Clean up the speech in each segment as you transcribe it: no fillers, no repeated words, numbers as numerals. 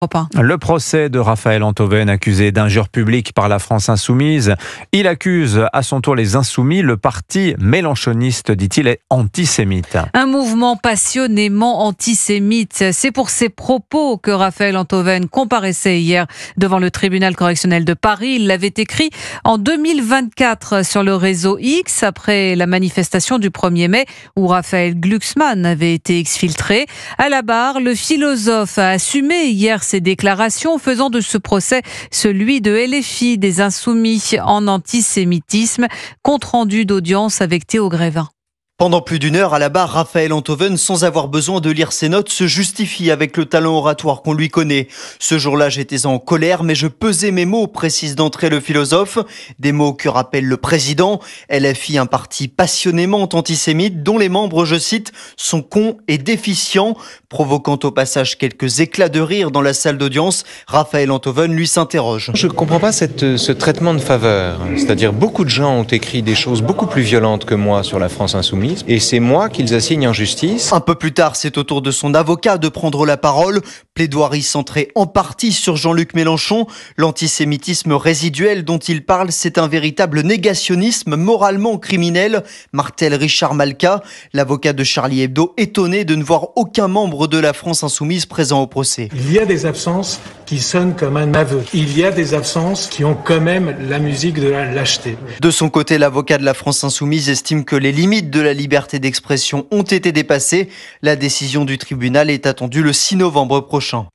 Le procès de Raphaël Enthoven, accusé d'injure publique par la France insoumise. Il accuse à son tour les Insoumis. Le parti mélenchoniste, dit-il, est antisémite. Un mouvement passionnément antisémite. C'est pour ses propos que Raphaël Enthoven comparaissait hier devant le tribunal correctionnel de Paris. Il l'avait écrit en 2024 sur le réseau X, après la manifestation du 1er mai où Raphaël Glucksmann avait été exfiltré. À la barre, le philosophe a assumé hier ses déclarations, faisant de ce procès celui de LFI des Insoumis en antisémitisme. Compte rendu d'audience avec Théo Grévin. Pendant plus d'une heure à la barre, Raphaël Enthoven, sans avoir besoin de lire ses notes, se justifie avec le talent oratoire qu'on lui connaît. Ce jour-là, j'étais en colère, mais je pesais mes mots, précise d'entrée le philosophe. Des mots que rappelle le président. LFI, un parti passionnément antisémite, dont les membres, je cite, sont cons et déficients. Provoquant au passage quelques éclats de rire dans la salle d'audience, Raphaël Enthoven lui s'interroge. Je ne comprends pas ce traitement de faveur. C'est-à-dire, beaucoup de gens ont écrit des choses beaucoup plus violentes que moi sur la France insoumise. Et c'est moi qu'ils assignent en justice. Un peu plus tard, c'est au tour de son avocat de prendre la parole. Plaidoirie centrée en partie sur Jean-Luc Mélenchon. L'antisémitisme résiduel dont il parle, c'est un véritable négationnisme moralement criminel, martèle Richard Malka, l'avocat de Charlie Hebdo, étonné de ne voir aucun membre de la France insoumise présent au procès. Il y a des absences qui sonnent comme un aveu. Il y a des absences qui ont quand même la musique de la lâcheté. De son côté, l'avocat de la France insoumise estime que les limites de la liberté d'expression ont été dépassées. La décision du tribunal est attendue le 6 novembre prochain.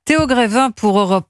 Théo Grévin pour Europe.